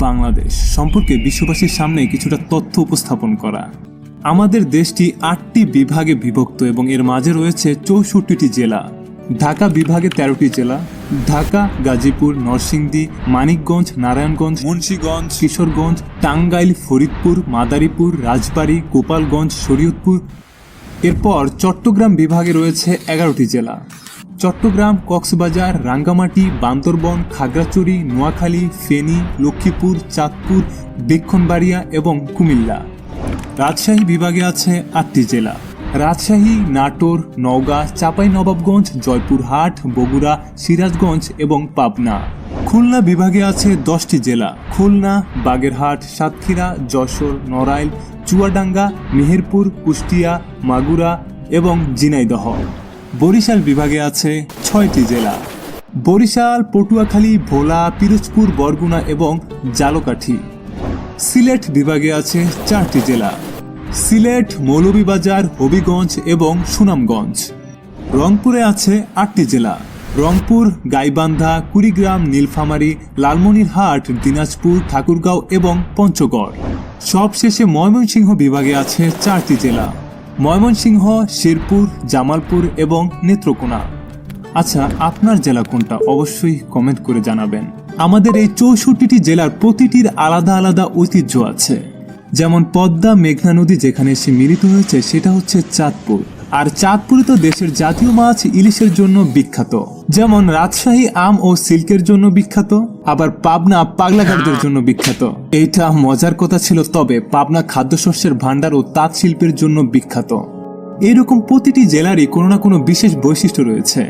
বাংলাদেশ সম্পর্কে বিশ্ববাসীর সামনে কিছুটা তথ্য উপস্থাপন করা। আমাদের দেশটি 8টি বিভাগে বিভক্ত এবং এর মাঝে রয়েছে 64টি জেলা। ঢাকা বিভাগে 13টি জেলা: ঢাকা, গাজীপুর, নরসিংদী, মানিকগঞ্জ, নারায়ণগঞ্জ, মুন্সিগঞ্জ, কিশোরগঞ্জ, টাঙ্গাইল, ফরিদপুর, মাদারীপুর, রাজবাড়ী, গোপালগঞ্জ, শরীয়তপুর। এরপর চট্টগ্রাম বিভাগে রয়েছে 11টি জেলা: চট্টগ্রাম, কক্সবাজার, রাঙ্গামাটি, বান্দরবন, খাগড়াছড়ি, নোয়াখালী, ফেনী, লক্ষ্মীপুর, চাঁদপুর, ব্রাহ্মণবাড়িয়া এবং কুমিল্লা। রাজশাহী বিভাগে আছে 8টি জেলা: রাজশাহী, নাটোর, নওগাঁ, চাঁপাইনবাবগঞ্জ, জয়পুরহাট, বগুড়া, সিরাজগঞ্জ এবং পাবনা। খুলনা বিভাগে আছে 10টি জেলা: খুলনা, বাগেরহাট, সাতক্ষীরা, যশোর, নড়াইল, চুয়াডাঙ্গা, মেহেরপুর, কুষ্টিয়া, মাগুরা এবং ঝিনাইদহ। বরিশাল বিভাগে আছে 6টি জেলা: বরিশাল, পটুয়াখালী, ভোলা, পিরোজপুর, বরগুনা এবং ঝালকাঠি। সিলেট বিভাগে আছে 4টি জেলা: সিলেট, মৌলভীবাজার, হবিগঞ্জ এবং সুনামগঞ্জ। রংপুরে আছে 8টি জেলা: রংপুর, গাইবান্ধা, কুড়িগ্রাম, নীলফামারী, লালমনিরহাট, দিনাজপুর, ঠাকুরগাঁও এবং পঞ্চগড়। সবশেষে ময়মনসিংহ বিভাগে আছে 4টি জেলা: ময়মনসিংহ, শেরপুর, জামালপুর এবং নেত্রকোনা। আচ্ছা, আপনার জেলা কোনটা অবশ্যই কমেন্ট করে জানাবেন। আমাদের এই 64টি জেলার প্রতিটির আলাদা আলাদা ঐতিহ্য আছে। যেমন পদ্মা মেঘনা নদী যেখানে এসে মিলিত হয়েছে সেটা হচ্ছে চাঁদপুর। আর চাঁদপুরে তো দেশের জাতীয় মাছ ইলিশের জন্য বিখ্যাত। যেমন রাজশাহী আম ও সিল্কের জন্য বিখ্যাত, আবার পাবনা পাগলাগারদের জন্য বিখ্যাত। এইটা মজার কথা ছিল, তবে পাবনা খাদ্যশস্যের ভাণ্ডার ও তাঁত শিল্পের জন্য বিখ্যাত। এরকম প্রতিটি জেলারই কোনো না কোনো বিশেষ বৈশিষ্ট্য রয়েছে।